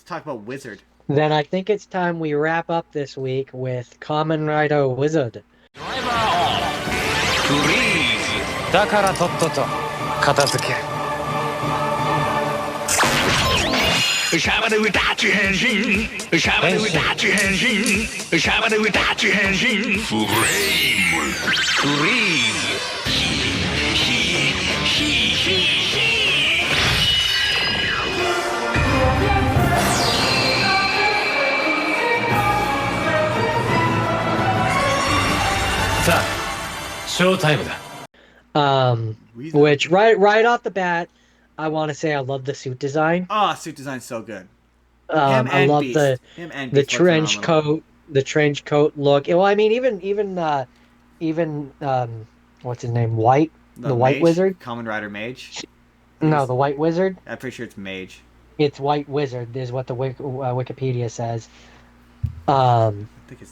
talk about Wizard. Then I think it's time we wrap up this week with Kamen Rider Wizard. フリーズだからとっとと片付けるシャバで歌っち変身シャバで歌っち変身シャバで歌っち変身フレームフリーズさあショータイムだ Which right off the bat, I want to say I love the suit design. Oh, suit design's so good. I love Beast. the trench coat, look. Well, I mean, even what's his name, White, the White Mage? Wizard. Kamen Rider Mage. No, the White Wizard. I'm pretty sure it's Mage. It's White Wizard, is what the Wikipedia says. I think it's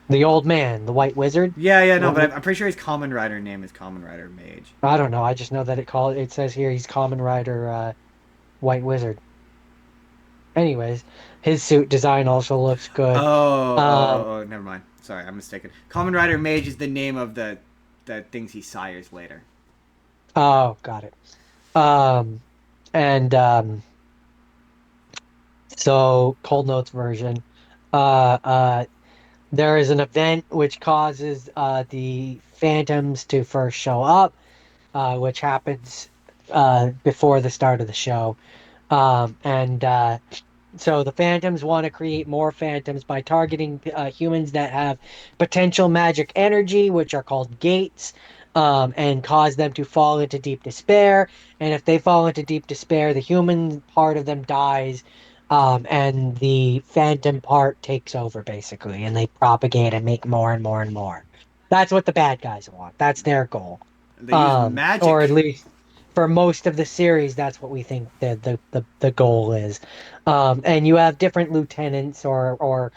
The old man, the White Wizard. yeah, no, but I'm pretty sure his Kamen Rider name is Kamen Rider Mage. I don't know. I just know that it says here he's Kamen Rider White Wizard. Anyways, his suit design also looks good. Oh, never mind. Sorry, I'm mistaken. Kamen Rider Mage is the name of the things he sires later. Oh, got it. And so Cold Notes version. There is an event which causes the Phantoms to first show up, which happens before the start of the show. So the Phantoms want to create more Phantoms by targeting humans that have potential magic energy, which are called gates, and cause them to fall into deep despair. And if they fall into deep despair, the human part of them dies, and the Phantom part takes over, basically, and they propagate and make more and more and more. That's what the bad guys want. That's their goal. They use magic. Or at least for most of the series, that's what we think the goal is. And you have different lieutenants or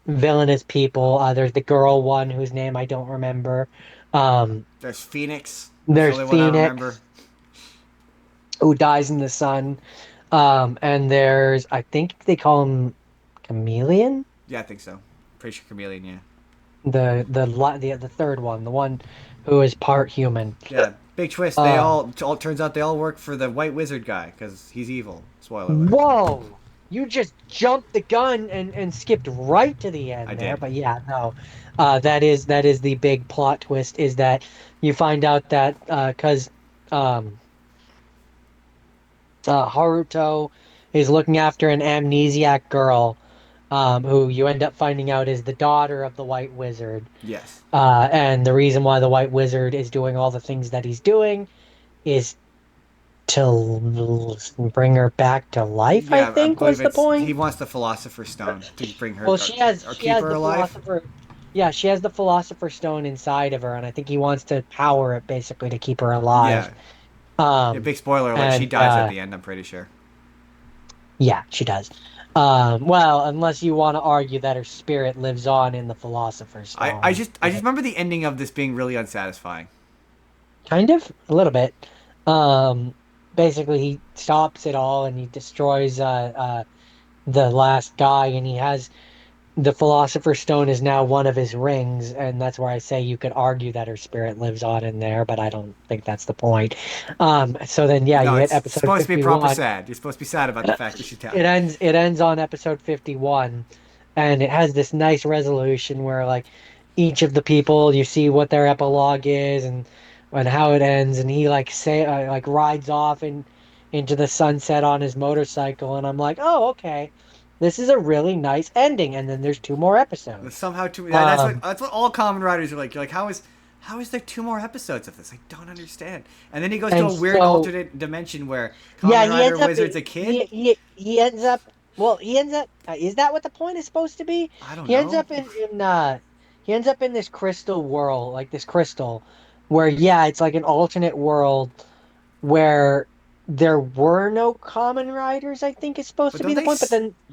villainous people. There's the girl one whose name I don't remember. There's Phoenix. There's the only one I remember. Phoenix, who dies in the sun. And there's, I think they call him Chameleon. Yeah, I think so. Pretty sure Chameleon. Yeah. The third one, the one who is part human. Yeah. Big twist. They all turns out they all work for the White Wizard guy because he's evil. Spoiler alert. Whoa! You just jumped the gun and skipped right to the end there. did. But yeah, no. That is the big plot twist, is that you find out that because Haruto is looking after an amnesiac girl, who you end up finding out is the daughter of the White Wizard. Yes. And the reason why the White Wizard is doing all the things that he's doing is to bring her back to life, Yeah, I think was the point. He wants the Philosopher's Stone to bring her. Well, she has keep her the alive. philosopher. Yeah, she has the Philosopher's Stone inside of her, and I think he wants to power it basically to keep her alive. Yeah. Big spoiler alert. She dies at the end. I'm pretty sure. Yeah, she does. Well, unless you want to argue that her spirit lives on in the Philosopher's Stone. I just remember the ending of this being really unsatisfying. Kind of, a little bit. Basically, he stops it all and he destroys the last guy, and he has the Philosopher's Stone is now one of his rings, and that's where I say you could argue that her spirit lives on in there, but I don't think that's the point. So then, yeah, No, you hit it's episode supposed 51. to be proper sad. You're supposed to be sad about the fact that she died. It ends on episode 51, and it has this nice resolution where, like, each of the people, you see what their epilogue is and how it ends, and he like rides off into the sunset on his motorcycle, and I'm like, oh, okay, this is a really nice ending. And then there's 2 more episodes. Somehow, that's what all Kamen Riders are like. You're like, how is there 2 more episodes of this? I don't understand. And then he goes to a weird alternate dimension where Kamen Rider Wizard's a kid. He ends up. Well, he ends up. Is that what the point is supposed to be? I don't know. He ends up he ends up in this crystal world, like this crystal, where it's like an alternate world where there were no Kamen Riders, I think is supposed to be the point.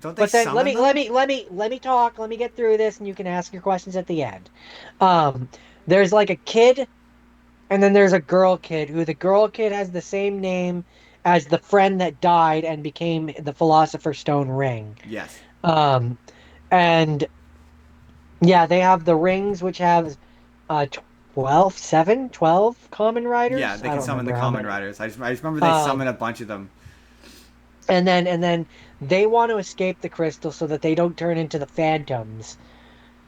But then let me talk. Let me get through this, and you can ask your questions at the end. There's like a kid, and then there's a girl kid, who the girl kid has the same name as the friend that died and became the Philosopher's Stone ring. Yes. Um, and yeah, they have the rings, which have 12, 7, 12 Kamen Yeah, Riders. they I can don't summon the remember how Kamen many. Riders. I just remember they Um, summon a bunch of them. and then they want to escape the crystal so that they don't turn into the phantoms.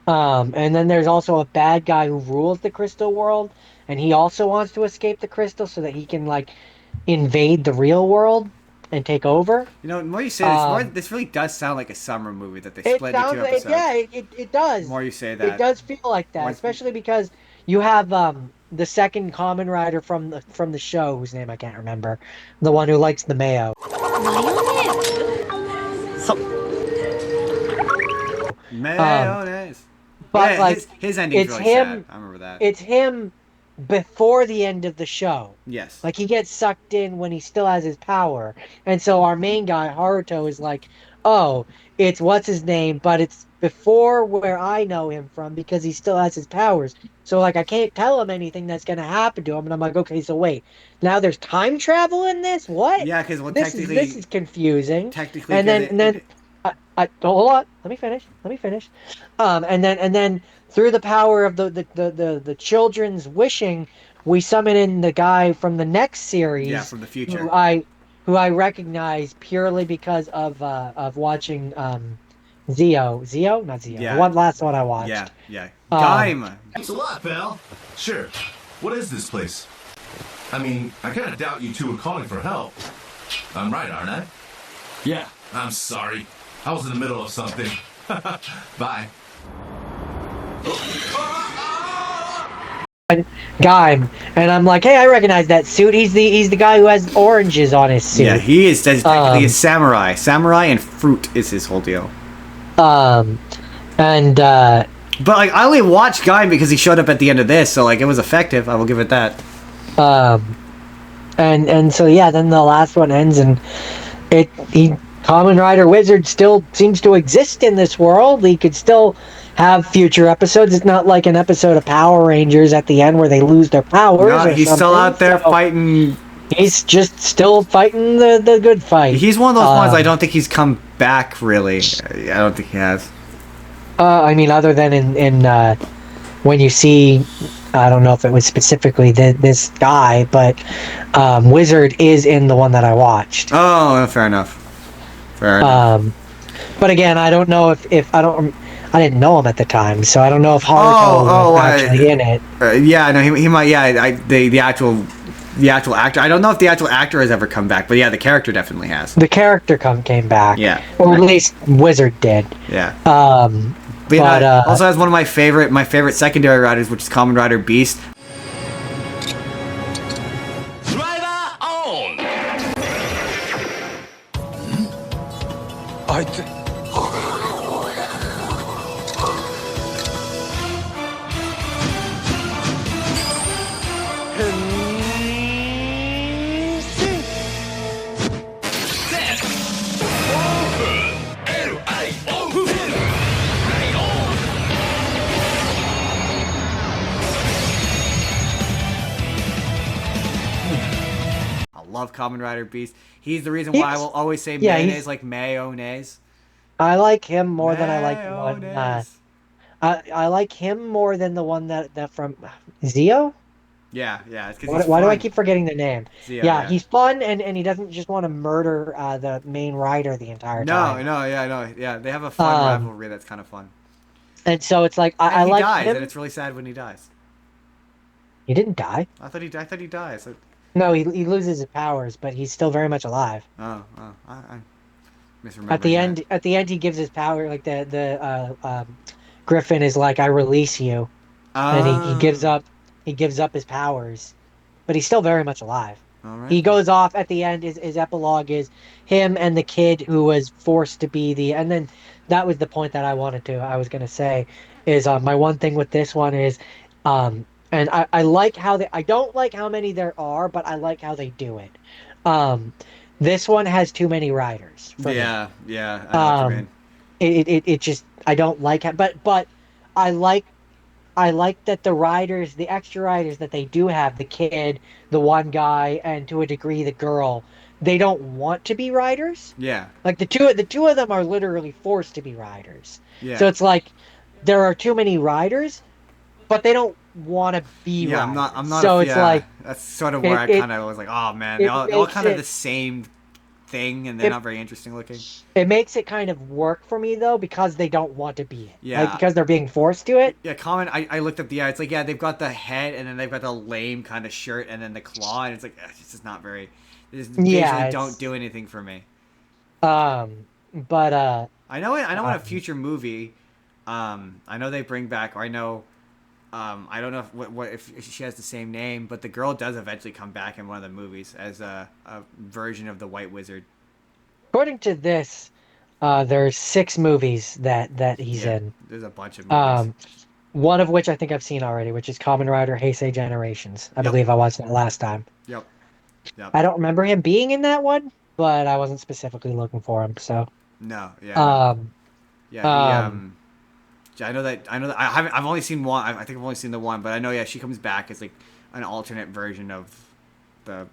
And then there's also a bad guy who rules the crystal world, and he also wants to escape the crystal so that he can like invade the real world and take over. You know, the more you say this, Um, this really does sound like a summer movie that they it split into sounds two like, episodes. yeah, it The does. more you say It that, does feel like that, once, especially because you have the second Kamen Rider from the show, whose name I can't remember, the one who likes the mayo. マヨネーズ。 Um, Mayonnaise. Oh but yeah, like his ending's it's really sad. him I remember that. it's him before the end of the show. Yes. Like he gets sucked in when he still has his power. And so our main guy, Haruto, is like, oh, it's what's his name, but it's before where I know him from because he still has his powers. So like I can't tell him anything that's gonna happen to him. And I'm like, okay, so wait, now there's time travel in this? What? Yeah, because well, This is confusing. technically, And because then hold on, let me finish. Let me finish. And then through the power of the children's wishing, we summon in the guy from the next yeah, series from the who future. I recognize purely because of watching Zio, not Zio, the Yeah, one last one I yeah, watched. yeah. Um Gaim. Thanks a lot, pal. Sure. What is this place? I mean, I kind of doubt you two are calling for help. I'm right, aren't I? Yeah. I'm sorry. I was in the middle of something. Bye. Guy, and I'm like, hey, I recognize that suit. He's the guy who has oranges on his suit. Yeah, he is technically a Um, samurai. Samurai and fruit is his whole deal. um, and But like, I only watched Gaim because he showed up at the end of this, so like, it was effective. I will give it that. um, and so yeah, then the last one ends, and Kamen Rider Wizard still seems to exist in this world. He could still have future episodes. It's not like an episode of Power Rangers at the end where they lose their powers No, or he's something. still out there So fighting. he's just still fighting the good fight. He's one of those ones I don't think he's come back really. I don't think he has. I mean, other than in when you see, I don't know if it was specifically this guy, but Wizard is in the one that I watched. Oh, fair enough. Fair enough. But again, I don't know if I didn't know him at the time, so I don't know if Haruto was actually in it. Yeah, no, he might. Yeah, the actual actor. I don't know if the actual actor has ever come back, but yeah, the character definitely has. The character came back. Yeah. Or at least Wizard did. Yeah. But yeah, also has one of my favorite secondary riders, which is Kamen Rider Beast. Driver on! I love Kamen Rider Beast. He's the reason why I will always say mayonnaise like mayonnaise. I like him more than I like the one. Mayonnaise. I like him more than the one that from Zio. Yeah, it's because Why do I keep forgetting the name? Zio, Yeah, he's fun and he doesn't just want to murder the main rider the entire time. Yeah. They have a fun rivalry that's kind of fun. And so it's like I He like dies, him. and it's really sad when he dies. He didn't die. I thought he dies. No, he loses his powers, but he's still very much alive. I misremembering At the end, he gives his power. Like Griffin is like, "I release you," and he gives up. He gives up his powers, but he's still very much alive. All right. He goes off at the end. His epilogue is him and the kid who was forced to be the. And then that was the point that I was gonna say, is my one thing with this one is, and I like how I don't like how many there are, but I like how they do it. This one has too many riders. For me. Yeah. I know what you mean. It just I don't like it, but I like that the extra riders that they do have, the kid, the one guy, and to a degree the girl, they don't want to be riders. Yeah. Like the two of them are literally forced to be riders. So Yeah. it's like there are too many riders, but they don't want to be Yeah, I'm not. riders. I'm not a. So it's Yeah, like that's sort of where it I it kind of was like, oh man, it they're all makes kind of it the same thing, and they're it not very interesting looking. it makes it kind of work for me though because they don't want to be it. Like Yeah, because they're being forced to it. yeah. Common. I looked up the art. It's like yeah, they've got the head, and then they've got the lame kind of shirt, and then the claw, and it's like it's just not very. They just Yeah, visually don't it's do anything for me. but I know. I know in a um, future movie, I know they bring back, or I know. I don't know if she has the same name, but the girl does eventually come back in one of the movies as a version of the White Wizard. according to this, there's 6 movies that he's Yeah, in. there's a bunch of movies. Um, one of which I think I've seen already, which is Kamen Rider Heisei Generations. I Yep, believe I watched that last time. yep, yep. I don't remember him being in that one, but I wasn't specifically looking for him. So, No, yeah, no, um, yeah. He um, yeah, I know that. I know that. I haven't. I've only seen one. I think I've only seen the one, but I know. Yeah, she comes back as like an alternate version of the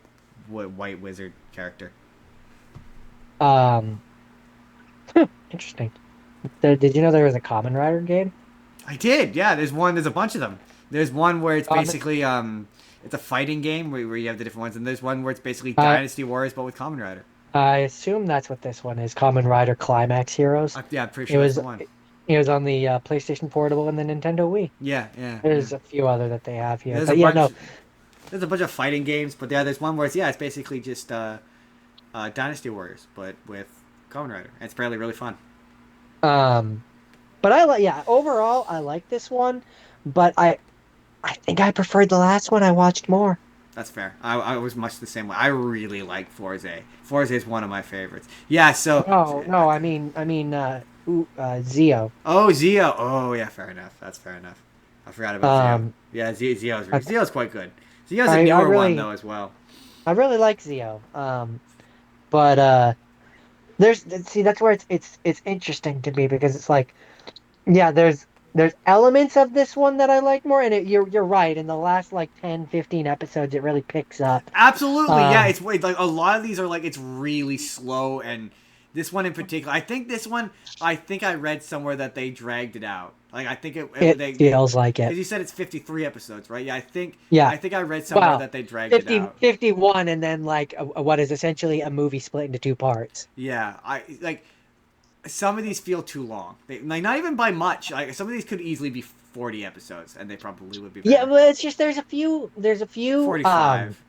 White Wizard character. um, interesting. Did you know there was a Kamen Rider game? I did. Yeah, there's one. There's a bunch of them. There's one where it's Um, basically it's a fighting game where you have the different ones, and there's one where it's basically I Dynasty Warriors but with Kamen Rider. I assume that's what this one is. Kamen Rider Climax Heroes. Yeah, I'm pretty It sure that's was the one. it was on the PlayStation Portable and the Nintendo Wii. Yeah, yeah, yeah. There's a few other that they have here, There's a but yeah, bunch. no. There's a bunch of fighting games, but yeah, there's one where it's basically just Dynasty Warriors but with Kamen Rider. And it's apparently really fun. Um, but overall I like this one, but I think I preferred the last one I watched more. That's fair. I was much the same way. I really like Forze. Forze is one of my favorites. Yeah. So. No, Zio. Oh, Zio. Oh, yeah. Fair enough. That's fair enough. I forgot about Zio. Um, Yeah, I, Zio's quite good. Zio's a I newer one really though as well. I really like Zio. But there's see that's where it's interesting to me because it's like yeah, there's elements of this one that I like more, and you're right. In the last like 10, 15 episodes, it really picks up. Absolutely, yeah. Um, It's like a lot of these are like it's really slow, and this one in particular, I think this one, I think I read somewhere that they dragged it out. Like I think it they feels like because it. you said it's 53 episodes, right? Yeah, Yeah. I think I read somewhere Well, that they dragged it 50, out. 51, and then like what is essentially a movie split into 2 parts. Yeah, I like some of these feel too long. They like not even by much. Like some of these could easily be 40 episodes, and they probably would be Yeah, better. but it's just there's a few 45.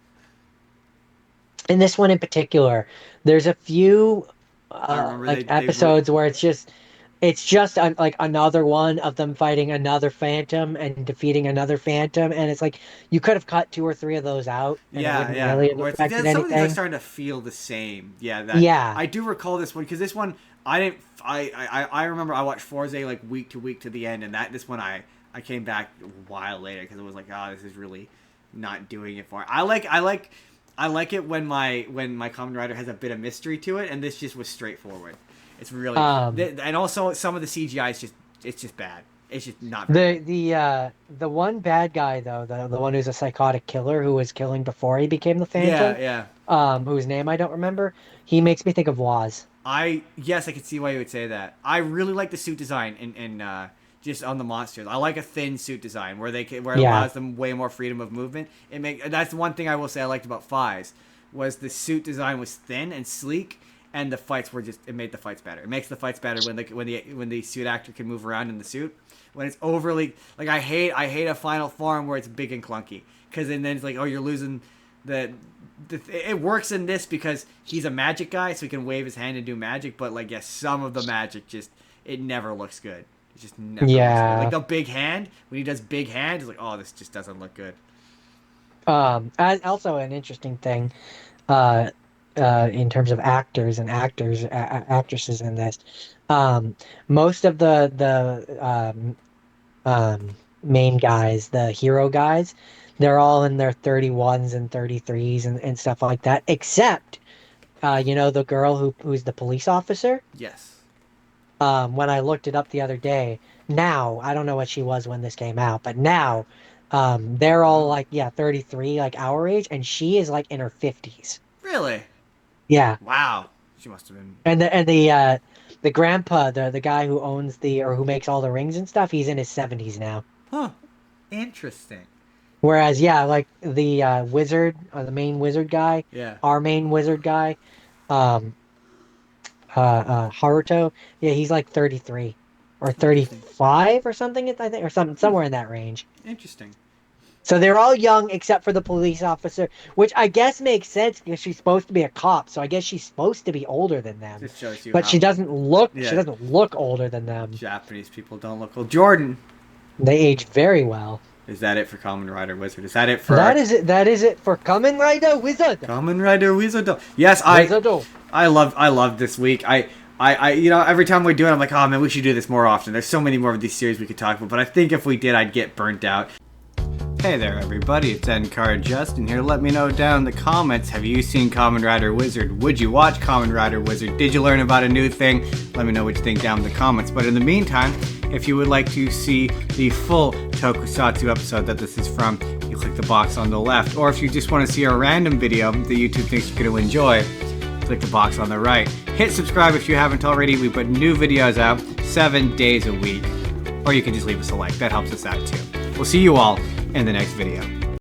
in this one in particular, there's a few I remember like they episodes where it's just like another one of them fighting another phantom and defeating another phantom, and it's like you could have cut 2 or 3 of those out, and it yeah, wouldn't yeah. really have Where it's, affected some of these are anything. starting to feel the same. Yeah, that Yeah. I do recall this one because this one I didn't. I remember I watched Forza like week to the end, and this one I came back a while later because it was like, oh, this is really not doing it for me. I like it when my Kamen Rider has a bit of mystery to it, and this just was straightforward. It's really Um, and also some of the CGI is just bad. It's just not very the one bad guy though, the one who's a psychotic killer who was killing before he became the good. Yeah, Phantom, yeah. whose name I don't remember, he makes me think of Waz. Yes, I can see why you would say that. I really like the suit design in just on the monsters. I like a thin suit design where it Yeah. allows them way more freedom of movement. That's one thing I will say I liked about Fives was the suit design was thin and sleek, and the fights were it made the fights better. It makes the fights better when the suit actor can move around in the suit. When it's overly like I hate a final form where it's big and clunky because then it's like, oh, you're losing it works in this because he's a magic guy, so he can wave his hand and do magic. But like, yes, some of the magic it never looks good. It just never looks good. Like the big hand when he does big hand, it's like, oh, this just doesn't look good. Also an interesting thing, uh, in terms of actors and actresses in this, most of the main guys, the hero guys, they're all in their 31s and 33s and stuff like that, except the girl who's the police officer. Yes. When I looked it up the other day, now I don't know what she was when this came out, but now they're all like 33, like our age, and she is like in her 50s. Really? Yeah. Wow. She must have been. And the grandpa, the guy who owns who makes all the rings and stuff, he's in his 70s now. Huh. Interesting. Whereas, yeah, like the wizard, or the main wizard guy, Yeah. our main wizard guy, um, Haruto, yeah, he's like 33 or Interesting. 35 or something, I think, or somewhere in that range. Interesting. So they're all young except for the police officer, which I guess makes sense because she's supposed to be a cop. So I guess she's supposed to be older than them. Just shows you But how she doesn't look. Yeah. She doesn't look older than them. Japanese people don't look old. Jordan. They age very well. Is that it for Kamen Rider Wizard? Is that it for That is it. That is it for Kamen Rider Wizard. Kamen Rider Wizard? Yes, Wizardo. I love this week. I you know, every time we do it, I'm like, oh man, we should do this more often. There's so many more of these series we could talk about, but I think if we did, I'd get burnt out. Hey there, everybody. It's N-Card Justin here. Let me know down in the comments, have you seen Kamen Rider Wizard? Would you watch Kamen Rider Wizard? Did you learn about a new thing? Let me know what you think down in the comments. But in the meantime, if you would like to see the full Tokusatsu episode that this is from, you click the box on the left. Or if you just want to see a random video that YouTube thinks you're going to enjoy, click the box on the right. Hit subscribe if you haven't already. We put new videos out 7 days a week. Or you can just leave us a like. That helps us out too. We'll see you all in the next video.